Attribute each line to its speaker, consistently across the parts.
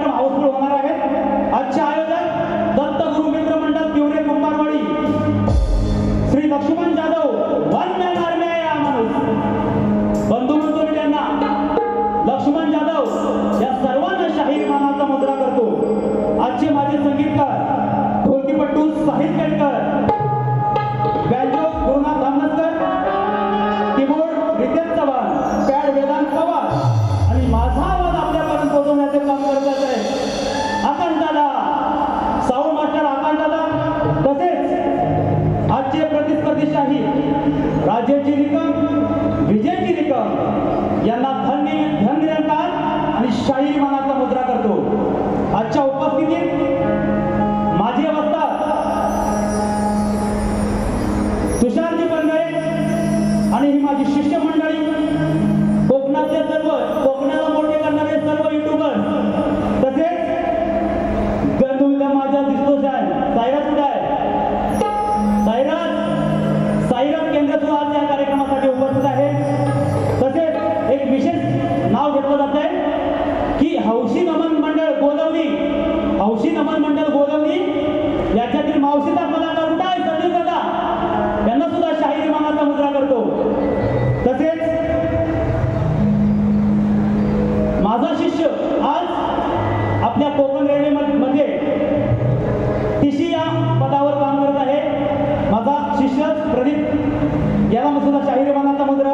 Speaker 1: कार्यक्रम हाऊसफुल होणार आहेत। आजचे आयोजक Dattaguru Mitra Mandal Tiware Kumbharwadi, Shri Laxman Jadhav, one man army आहे हा माणूस। बंधू म्हणतो त्यांना लक्ष्मण जाधव या सर्वांना शाहीर मानाचा मुद्रा करतो। आजचे माझे संगीतकार ढोलकीपट्टू Sahil Kelkar, banjo Gurunath Dhamankar, keyboard Ritesh Chavan, pad Vedant Pawar आणि माझा आवाज आपल्यापर्यंत पोहोचवण्याचे काम करत आहे आकाश दादा, साऊंड मास्टर आकाश दादा, तसेच आजचे प्रतिस्पर्धी शाहीर राजेशजी निकम, विजयजी निकम यांना धन्यवाद आणि शाहीर मानाचा मुद्रा करतो। आजच्या उपस्थितीत माझी अवस्था तुषारजी बनगरे आणि ही माझी शिष्य मंडळी, कोकणातले सर्व, कोकणाला मोठे करणारे सर्व युट्यूबर, तसेच गंधुला माझा दिसतो सायराज कुठे आहे? सायराज केंद्र सुद्धा आज या कार्यक्रमासाठी उपस्थित आहे। तसेच एक विशेष नाव घेतलं जात आहे की हौशी नमन मंडळ गोलवली, हौशी नमन मंडळ गोलवली याच्यातील मावशीचा कलाकार कुठे आहे? संजय दादा, यांना सुद्धा शाहीर मानाचा मुद्रा करतो। तसेच माझा शिष्य आज आपल्या कोकण रेल्वेमध्ये टीसी या पदावर काम करत आहे, माझा शिष्य प्रदीप, याला सुद्धा शाहीर मानाचा मुद्रा।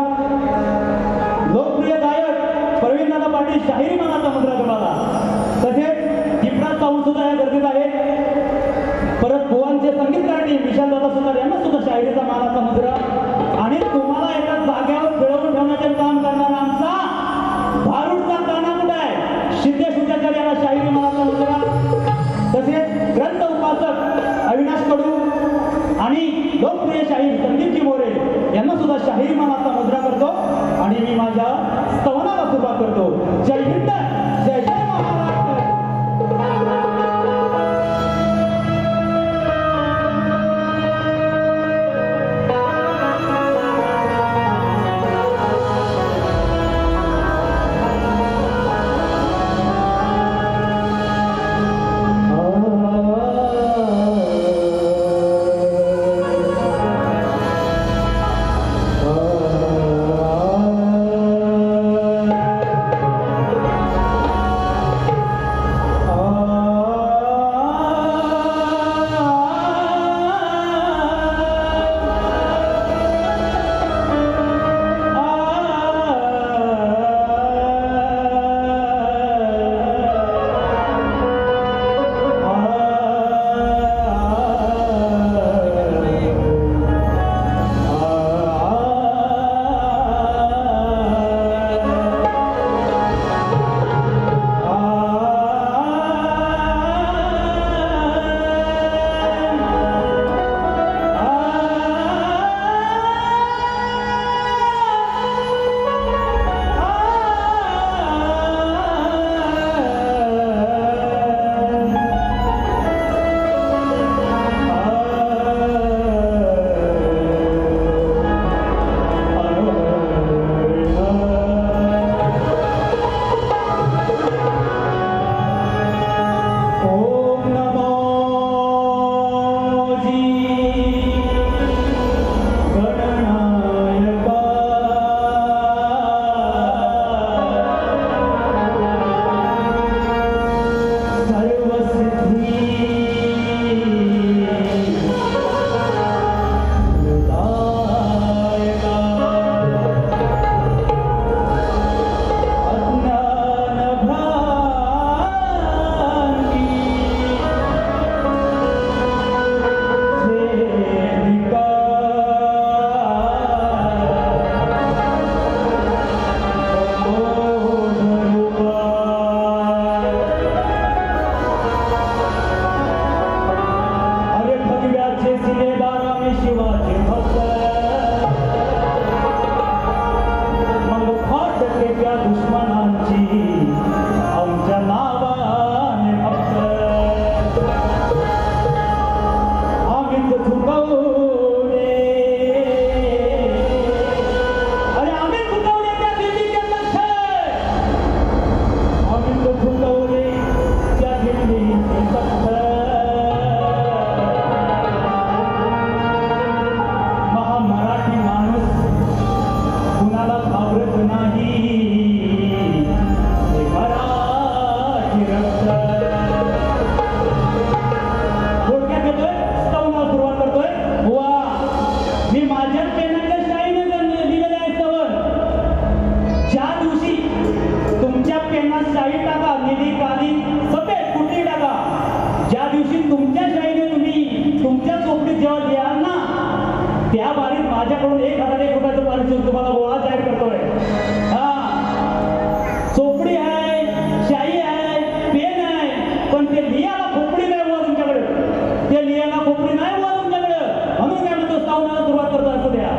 Speaker 1: लोकप्रिय गायक प्रवीण दादा पाटील शाहीर मानाचा मुद्रा तुम्हाला। तसेच जिप्राज साऊंड सुद्धा या गर्दीत आहे। परत भुवनचे संगीतकार टीम विशाल दादा सुद्धा, यांना सुद्धा शाहिरीचा मानाचा मुद्रा। आणि तुम्हाला एका जाग्यावर खेळवून ठेवण्याचे काम करणारा आमचा भारूडचा काना कुठे आहे? सिद्धेश उद्याकर, याला शाहिरी मानाचा मुद्रा। तसेच ग्रंथ उपासक अविनाश कडू आणि लोकप्रिय शाहीर संदीपजी मोरे यांना सुद्धा शाहीर मानाचा मुद्रा करतो आणि मी माझ्या स्तवनाला सुरुवात करतो। जय हिंद, जय जय महाराष्ट्र। ना शाही टाका, निधी काली सफेद कुठली टाका. ज्या दिवशी तुमच्या शाहीने तुम्ही तुमच्या चोपडीत जेव्हा लिहाल ना, त्या बारीत माझ्याकडून 1001 रुपयाचं पारितोषिक तुम्हाला गोळा जाहीर करतोय. चोपडी आहे, शाही आहे, पेन आहे, पण ते लिहायला खोपडी नाही हुआ तुमच्याकडे. ते लिहायला खोपडी नाही हुआ तुमच्याकडे. म्हणून काय म्हणतो, सावनाला सुरुवात करतो असं द्या.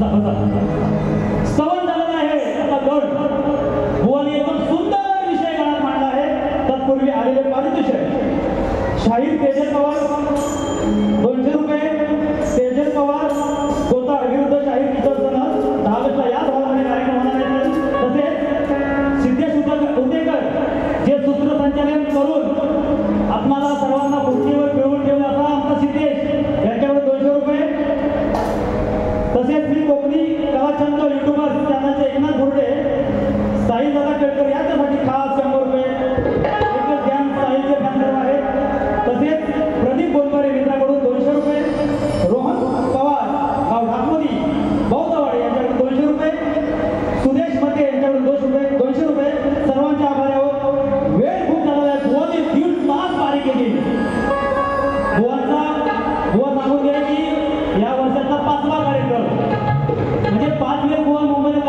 Speaker 1: बसा बसा सवन झालेला आहे आता गड बुवाने एकदम सुंदर विषय गळात मांडला आहे. तत्पूर्वी आलेले पारितोषिक शाहीर तेजल पवार 200 रुपये. तेजल पवार कोतार विरुद्ध शाहीर किशोर सनस 10 ऑगस्टला याच हॉलमध्ये कार्यक्रम होणार आहे. तसेच सिद्धेश उदेकर जे सूत्रसंचालन करून आपणाला सर्वांना खुर्चीवर मिळवून ठेवला असा आमचा सिद्धेश यांच्याकडे 200 रुपये. तसेच मी कोकणी कलाछंद युट्यूबर चॅनलचे एकनाथ गुर्डे साईदादा केळकर यांच्यासाठी खास 100 रुपये. एकच ध्यान साहित्य फॅनक्लब आहे. तसेच प्रदीप गोलमारे मित्राकडून 200 रुपये. रोहन पवार गाव ढाकमोदी बौद्धवाडे यांच्याकडून 200 रुपये. सुदेश मते यांच्याकडून 200 रुपये. सर्वांच्या आभार आहोत. वेळ खूप झालेला आहे. बुवाने 1.5 तास पारी केली. बुवा सांगून गेले की या वर्षाचा 5वा कार्यक्रम म्हणजे 5 वेळ बुवा मुंबईला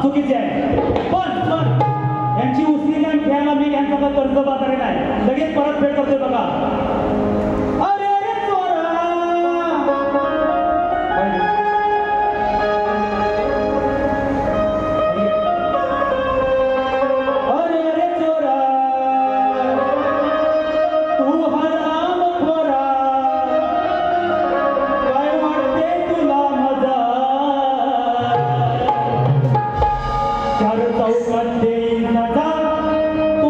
Speaker 1: चुकीचे आहे. पण यांची उसळी आणि घ्यायला मी यांचा कर्ज बाजारी नाही, लगेच परतफेड करतोय बघा. अरे अरे चोरा, अरे अरे चोरा, तू हराम खोरा, काय वाटते तुला मजा, चार चौकात देईन नजा, तू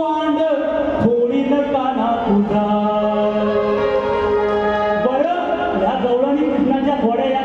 Speaker 1: आंड थोडी नकाना तुझा. बरं, या गवळणी कृष्णाच्या घोड्या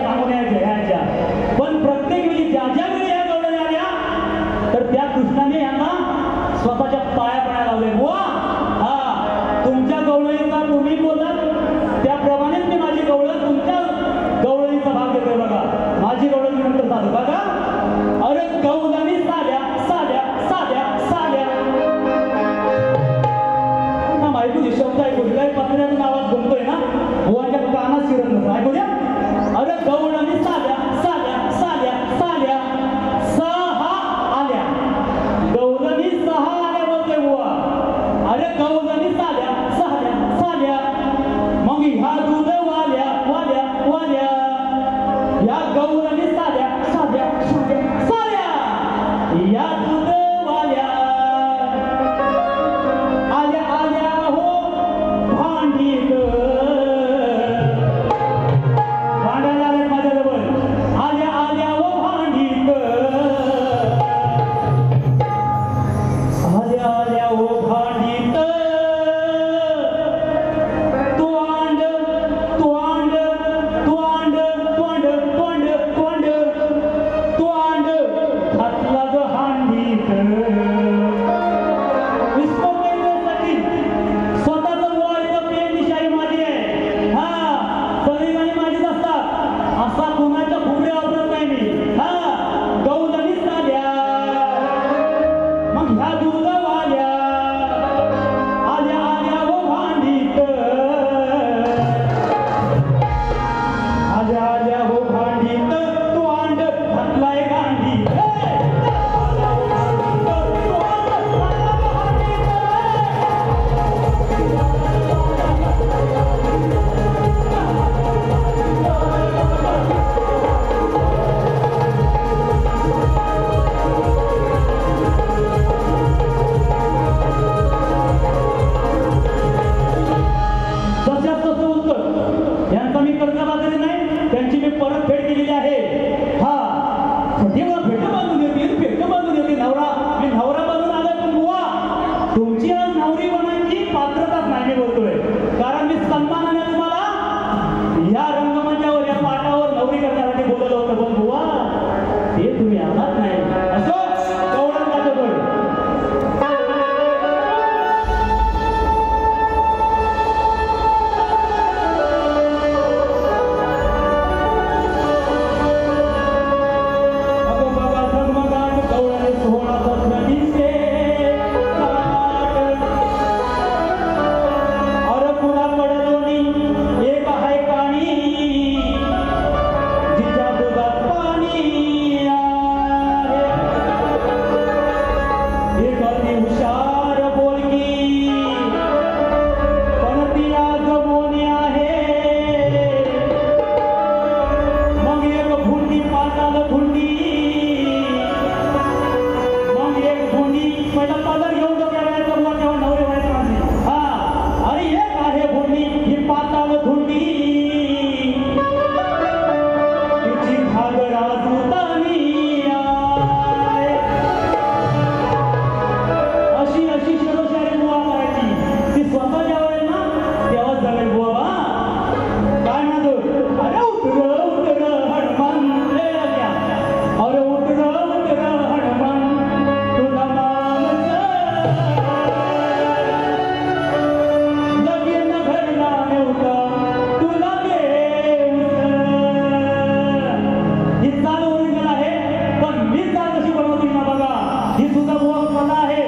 Speaker 1: ही सुद्धा बुवा कला आहे.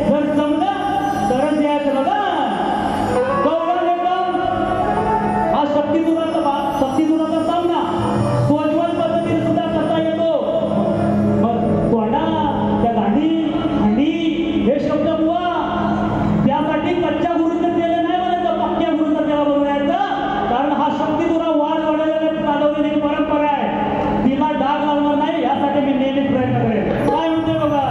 Speaker 1: जर जमलं तरच द्यायचं बघा. गौरव एकदम हा शक्तिजुराचा सामना सोज्वल पद्धतीने सुद्धा करता येतो. मग कोंडा त्या दांडी हंडी हे शब्द बुवा त्यासाठी कच्च्या गुरुचं केलं नाही म्हणायचं, पक्क्या गुरुचं त्याला बनवायचं. कारण हा शक्तिजुरा वाढ वाढवलेली चालवलेली परंपरा आहे, तिला डाग लावणार नाही यासाठी मी नेहमी प्रयत्न करेन. काय म्हणते बघा.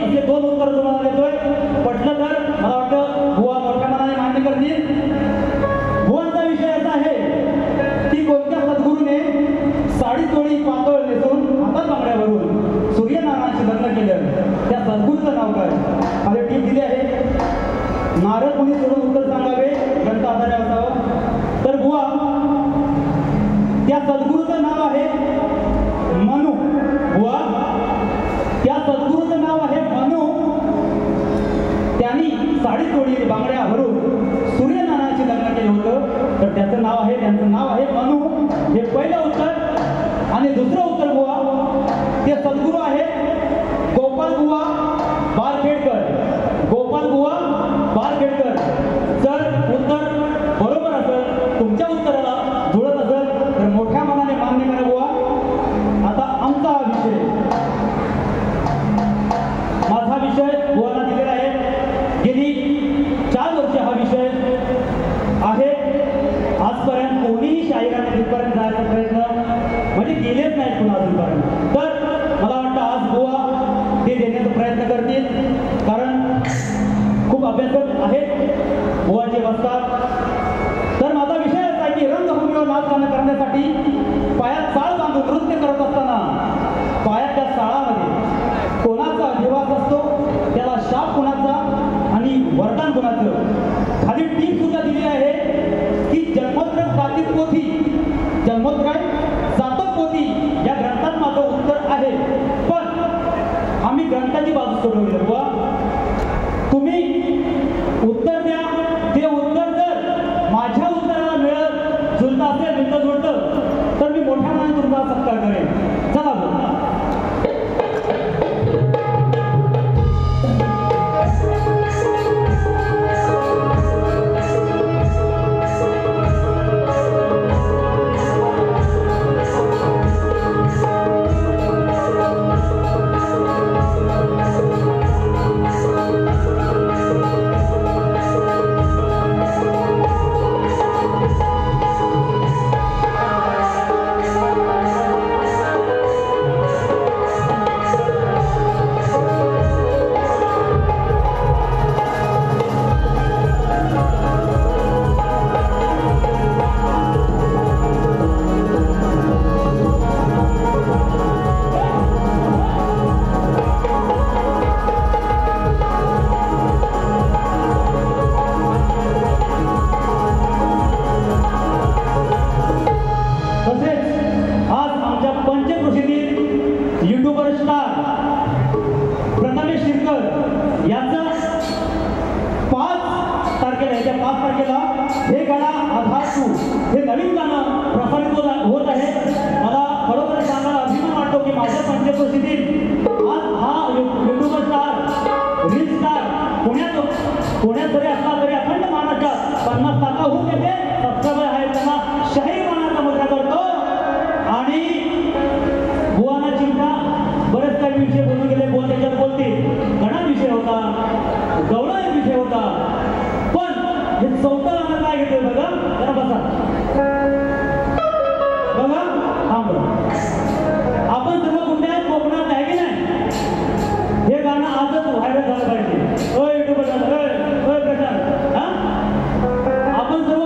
Speaker 1: असे 2 उत्तर तुम्हाला देतोय. पटलं तर मला वाटतं बुवा मोठ्या मनाने मान्य करतील. बुवांचा विषय असा आहे की कोणत्या सद्गुरूने साडी चोळी पातळ नेसून हातात बांगड्या भरून सूर्यनारायणाशी लग्न केलं, त्या सद्गुरूचं नाव काय? माझी टीप दिली आहे. नारद मुनी सोडून उत्तर सांगावे, ग्रंथ आधारे असावं. तर बुवा त्या सद्गुरूचं नाव आहे मनु. बुवा त्या सद्गुरूचं नाव आहे मनु. त्यांनी साडी चोळी बांगड्या भरून सूर्यनारायणाशी लग्न केलं होतं, तर त्यांचं नाव आहे मनु. हे पहिलं उत्तर. आणि दुसरं उत्तर बुवा, ते सद्गुरू आहेत गोपाल बुवा बारखेडकर. गोपाल बुवा बारखेडकर. जर उत्तर बरोबर असेल, तुमच्या उत्तराला जुळत असेल तर मोठ्या मनाने मान्य करा बुवा. आता आमचा हा विषय, माझा विषय बुवाला दिलेला आहे. गेली 4 वर्ष हा विषय आहे. आजपर्यंत कोणीही शाहिराने तिथपर्यंत जायचा प्रयत्न म्हणजे केलेच नाहीत पुन्हा अजूनपर्यंत. तर मला वाटतं आज बुवा ते देण्याचा प्रयत्न करतील, कारण खूप अभ्यासक आहेत बुवाचे बसतात. तर माझा विषय असा आहे की रंगभूमीवर नाच गाणं करण्यासाठी पायात साळ बांधून नृत्य करत असताना पायात त्या साळामध्ये कोणाचा निवास असतो, त्याला शाप कोणाचा आणि वरदान कोणाचं. खाली टीप सुद्धा दिली आहे की जन्मोत्तर जातीत पोथी, जन्मोत्तर जातक पोथी या ग्रंथात माझं उत्तर आहे. पण आम्ही ग्रंथाची बाजू सोडवली. बुवा तुम्ही उत्तर द्या. ते उत्तर जर माझ्या उत्तराला मिळत जुळतं असेल, मिळतं जुळतं, तर मी मोठ्या मनाने तुमचा सत्कार करेन. चला बोला. आपण सर्व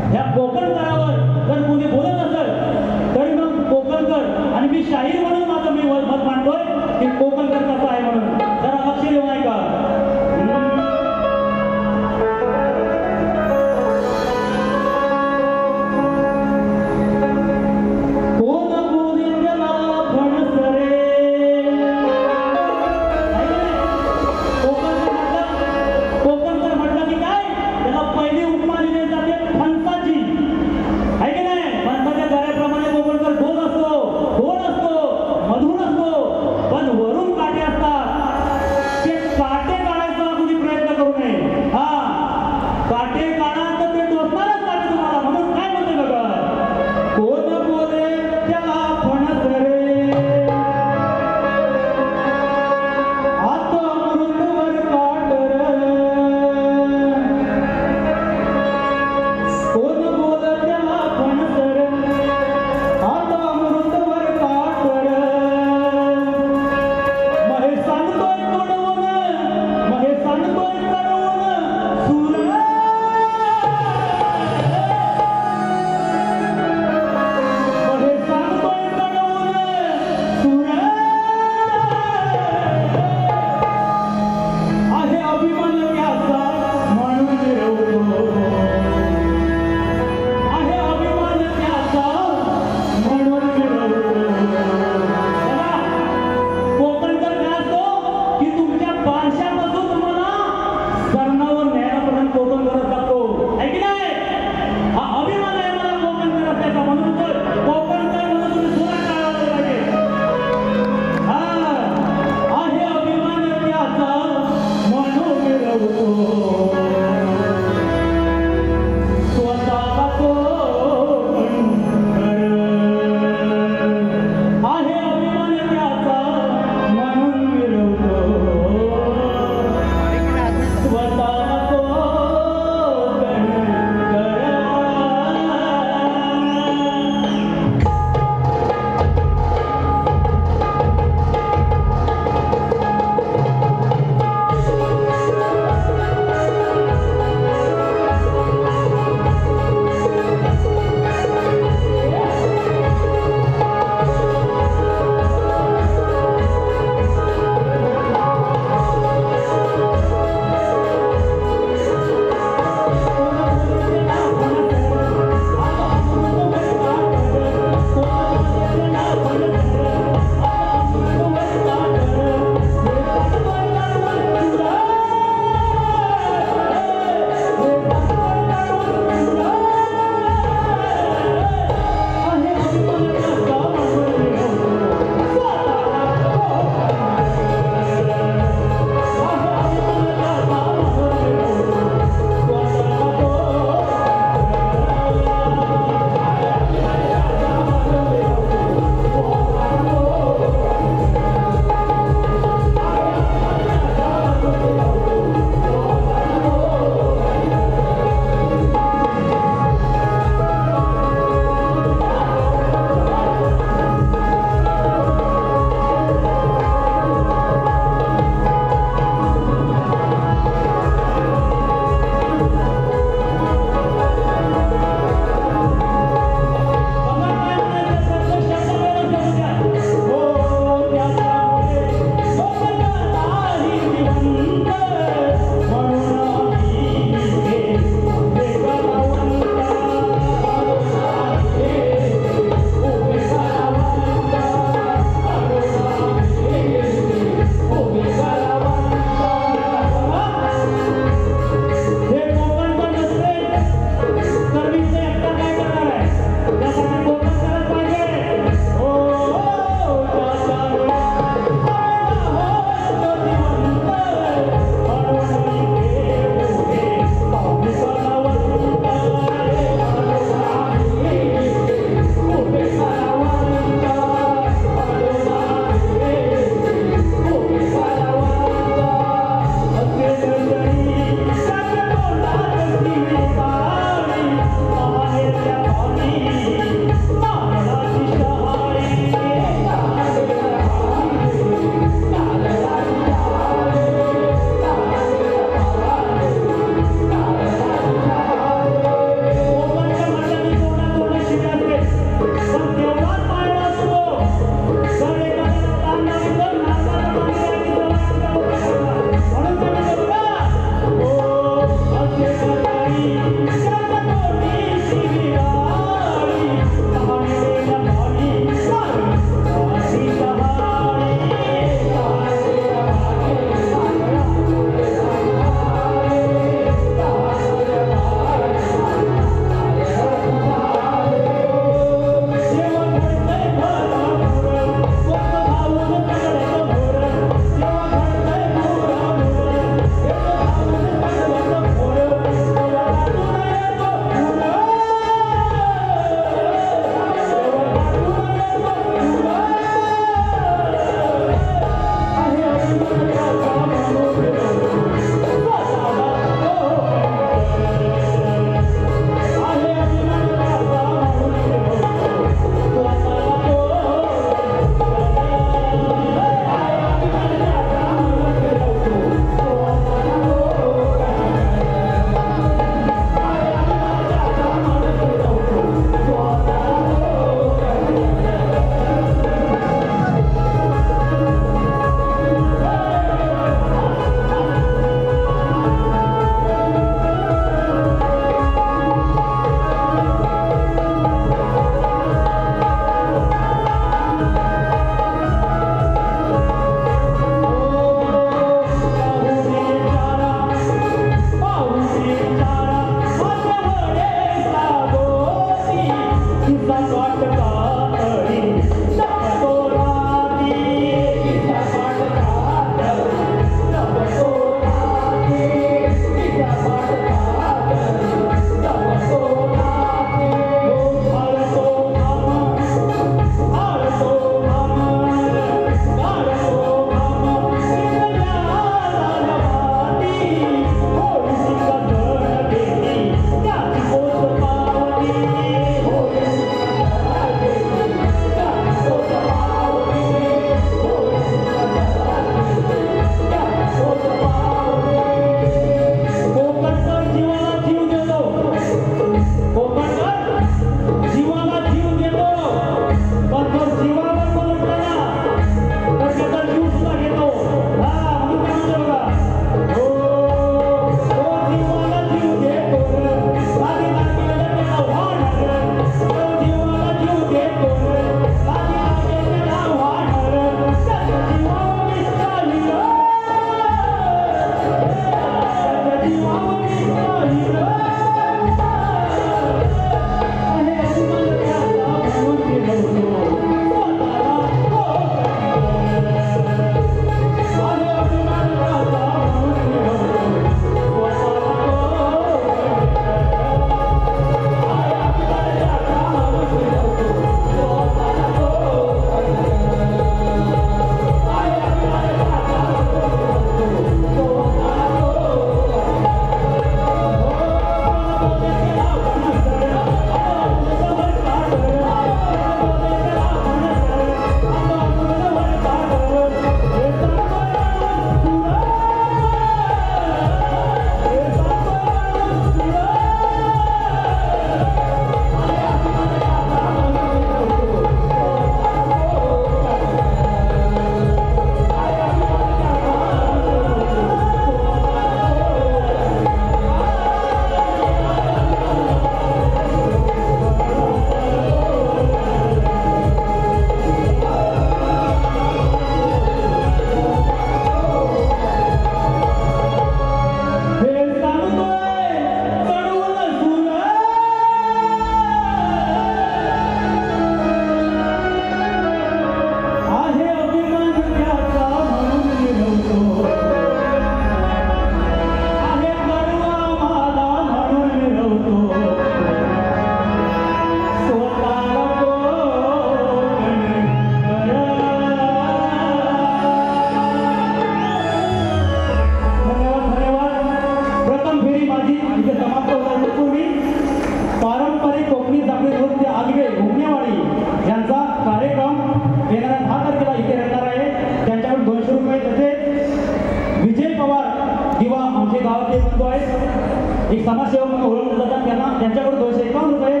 Speaker 1: बंधू आहेत, एक समाजसेवक म्हणून ओळखले जातात, त्यांना त्यांच्याकडून 251 रुपये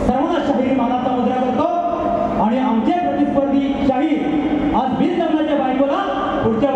Speaker 1: सर्वांना शाहिरी मानाचा मुद्रा करतो. आणि आमचे प्रतिस्पर्धी शाहीर आज बिन लग्नाच्या बायकोला पुढच्या